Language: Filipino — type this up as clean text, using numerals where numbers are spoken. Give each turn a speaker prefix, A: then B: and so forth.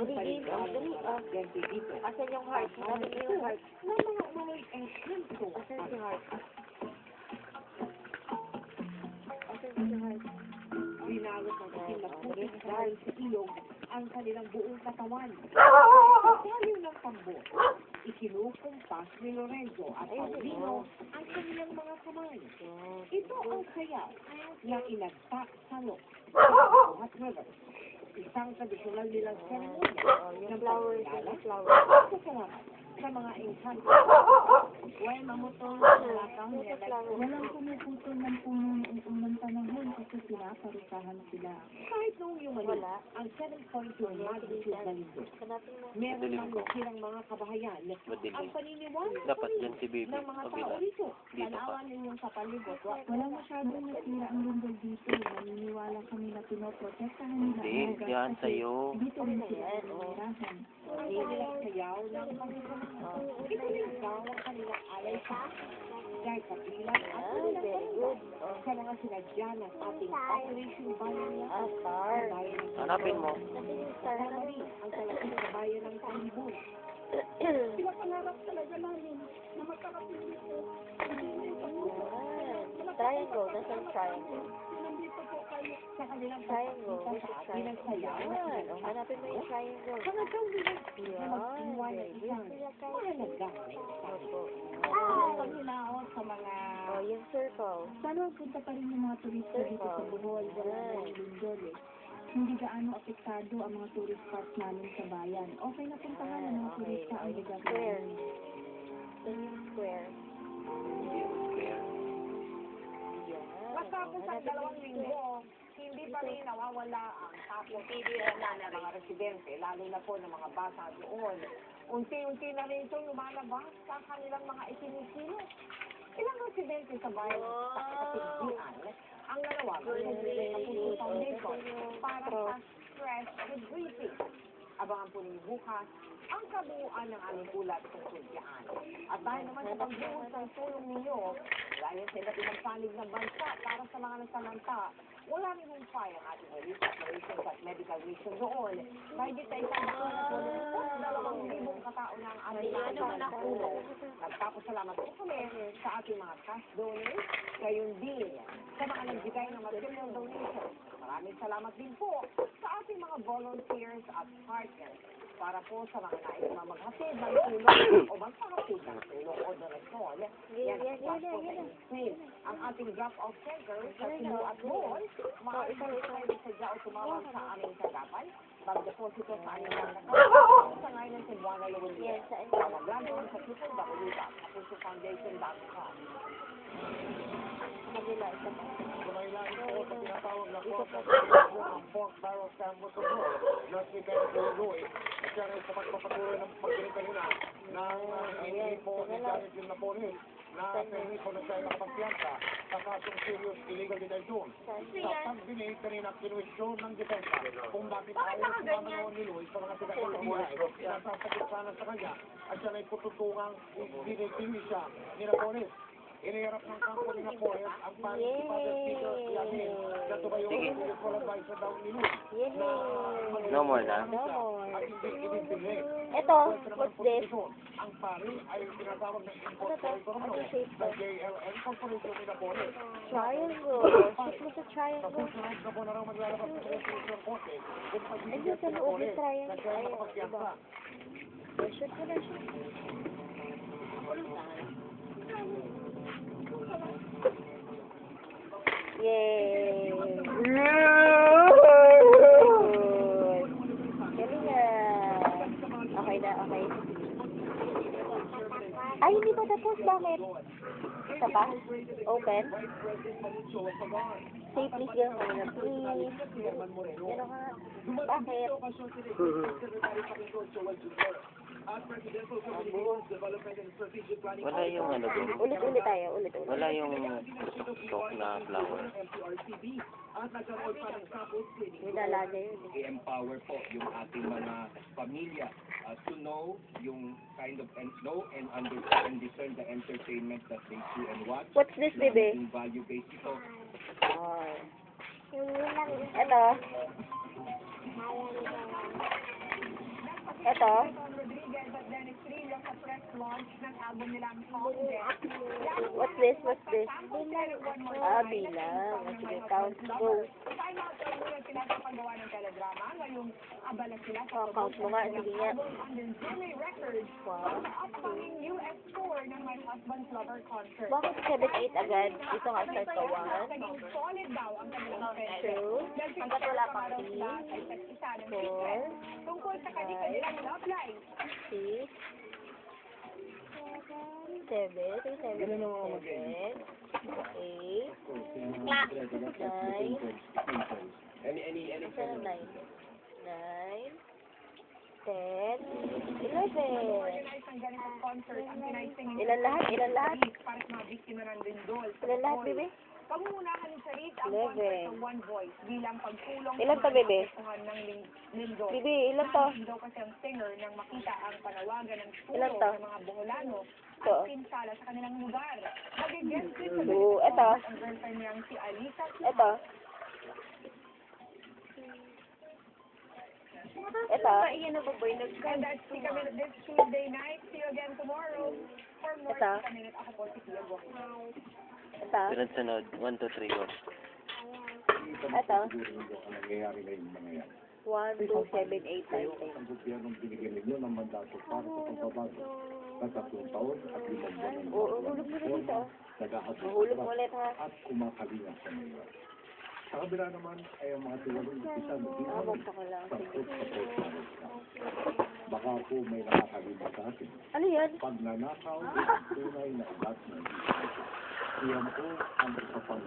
A: ang palitan. Yan dito.
B: Asan yung heart? Sabi ko yung heart.
A: Na mga encanto.
B: Asan si heart? Asan si heart?
A: Binalot ng itim na putik dahil sa ilog ang kanilang buong katawan. Sa paliw ng tambo, ikinukumpas ni Lorenzo at Paulino ang kanilang mga kamay. Ito ang sayaw na inagtak sa loob. Hot River. Isang tradisyonal nilang seremonya ng pagkilala at pasalamat sa mga engkanto.
B: Uy, mamutong
C: Walang pumuputol ng puno noong unang panahon kasi pinaparusahan sila.
A: Kahit noong yung wala, ang 7.2 magnitude na lindol. Meron lang nasirang mga kabahayan. Ang paniniwala
D: Dapat yan si Bibi.
A: ng mga tao
D: Kabila.
A: rito.
D: Dito pa.
B: ninyong sa palibot.
C: Wala masyadong nasira ang lindol dito. Naniniwala kami na pinoprotektahan nila ang
D: Hindi,
C: lugar
D: yan
C: kasi
D: sa'yo.
C: dito rin sila pinirahan.
A: Ang kanilang sayaw ng pagkakamang. Ito rin daw ang kanilang alay sa dahil kabilang at kanilang pagkakamang sa mga sinadya ng ating Operation Bayan ng
B: Star.
D: Hanapin mo.
A: Kasama rin ang kalapit sa bayan ng Talibon.
C: Pinapangarap talaga namin na magkarating dito.
B: Triangle. Nasaan triangle?
C: Nandito po kayo.
A: Sa kanilang
B: Triangle.
A: pagkakita sa atin ng sayaw
B: Yan. O, hanapin mo yung triangle.
A: mga daw nila na
B: Yan.
A: magtiwa ng
B: Very
A: isang
B: good.
A: mahalagang mensahe.
B: Opo.
A: Panghilaot sa mga
B: Oh, yung circle.
C: Sana punta pa rin yung mga turista dito sa Bohol. Wala na yung lindol eh. Hindi gaano apektado ang mga tourist spots namin sa bayan. Okay na puntahan ng mga turista ang lugar
B: Square.
C: namin.
B: Yan yung square. Yan.
A: matapos ang
B: Hanapin mo
A: 2
B: yung square.
A: linggo, hindi pa rin nawawala ang tapos ng mga residente, lalo na po ng mga bata doon. Unti-unti na rin ito lumalabas sa kanilang mga itinikilos. Ilang residente sa bayan sa Katigdian ang nanawagan ng Kapuso Foundation para sa stress reducing. Abangan po ninyo bukas ang kabuuan ng aming ulat tungkol diyan. At dahil naman sa pagbuhos ng tulong ninyo, dahil sa iba't ibang panig ng bansa para sa mga nagsalanta, wala rin humpay ang ating relief operations at medical mission doon. Mahigit sa isang bakong 2,000 katao na ang aming nakatulong. Nagpapasalamat po kami sa ating mga cash donors, gayon din sa mga nagbigay ng material donations. Maraming salamat din po sa ating mga volunteers at partners para po sa mga nais na maghatid ng tulong o magpahatid ng tulong o donasyon. Yan ang po sa screen. Ang ating drop-off center sa Cebu at Bohol, maaari po kayo sadya o tumawag sa aming tanggapan. Mag-deposito sa aming tanggapan sa ngayon ng Cebuana Luwindier. Tawag lang doon sa www.kapusofoundation.com.
B: Kabila, isa pa.
E: Kumailangan po sa tinatawag na po ang pork barrel sandwich of war na si Benito Roy at siya rin sa pagpapatuloy ng pagkinig kanina ng hindi po ni Janet yung Napolis na sa hindi po na siya nakapagpiyansa sa kasong serious illegal detention. Sa pagdinig kanina kinuwisyon ng depensa kung bakit ayaw sumama ni Luis sa mga pinagpapatuloy na sasagot sana sa kanya at siya ay pututungang dinitili siya ni Napolis. Iniharap ng kampo ni Napoles ang panig si Father Peter Yamin na tumayo ang medical advisor daw ni Luis na
D: No more na.
B: No more.
E: at hindi ibibigay.
B: Ito, what's this?
E: Ang pari ay tinatawag ng import
B: Ano to? Ano shape to?
E: ng JLN Corporation ni Napoles.
B: Triangle. Shoot mo sa
E: Sa
B: triangle.
E: susunod na po na raw maglalabas ng resolution korte kung pagbibigyan
B: Ayun, sa
E: si
B: loob
E: Napoles
B: yung triangle.
E: na siya ay
B: Ayun,
E: makapagpiyansa.
B: Shoot mo na siya. Yay! Galing na. Okay na, okay. Ay, hindi pa tapos. Bakit? Isa pa? Open? Say please, gano'n ka na. Please. Gano'n ka. Bakit?
D: Wala yung ano doon.
B: Ulit-ulit tayo. Ulit-ulit.
D: Wala yung stock na flower.
B: Nilalagay yun.
F: i-empower po yung ating mga pamilya to know yung kind of know and understand and discern the entertainment that they do and watch.
B: What's this, bebe?
F: Yung value-based ito.
B: Oh. Ito. Ito.
A: Tom Rodriguez at Dennis Trillo sa press launch ng album nilang Hot Death.
B: What's this? What's this?
A: Sample set one more
B: Ah,
A: time.
B: bilang.
A: Ng
B: Sige,
A: My
B: count.
A: Husband's
B: Go.
A: Lover. Time out ay muna sila sa paggawa ng teledrama. Ngayong abala sila sa
B: Oh, count mo nga. Sige nga.
A: album under Jimmy Records.
B: Wow.
A: Sa upcoming US tour ng My Husband's Lover concert.
B: Bakit 7-8 agad? Dito nga start sa 1.
A: Naging solid daw ang kanilang friendship.
B: 2.
A: Dahil
B: Hanggat wala pang
A: pinagkakaroon
B: D.
A: sila sa isa't isa ng
B: 4.
A: secret tungkol sa kanilang love life.
B: 6. 7. 7. 8. 9.
F: Any
B: Saan 9? 9. 10. 11.
A: Organize ng ganitong concert ang pinaisingin
B: Ilan lahat? Ilan lahat?
A: para sa mga biktima ng lindol.
B: Ilan lahat, bebe?
A: Pangungunahan ni Charit ang
B: 11.
A: concert ng One Voice bilang pagtulong
B: Ilan to, bebe?
A: sa ng lindol.
B: Bibi, ilan to?
A: Nais daw kasi ang singer nang makita ang panawagan ng
B: Ilan
A: tulong
B: to?
A: ng mga Boholano
B: To.
A: at pinsala sa kanilang lugar. Mag-guest din sa
B: Oo, eto.
A: ang girlfriend niyang si Alisa
B: Ito. Ito.
A: And that's the kami this Tuesday night. See you again tomorrow. For more
B: Ito.
A: minute, ako po si Tia Go.
B: Ito.
D: Sunod-sunod. 1, 2, 3, go.
B: Ito.
E: Siguro hindi ang nangyayari ngayong mga yan.
B: 1, 2, 7, 8, 9,
E: Kayo ang gobyernong binigyan ninyo ng mandato para sa pagbabago sa 3 taon at 5 buwan ng
B: Oo, hulog mo na dito. Mahulog mo ulit, ha?
E: at kumakalinga sa mga. Sa kabila naman ay ang mga tiwalong isa na
B: Ah, buksan ko lang. Sige.
E: support na rin. Baka po may nakakalimutan sa atin.
B: Ano yan?
E: Pagnanakaw ang tunay na ugat ng isip. Iyan po ang isa pang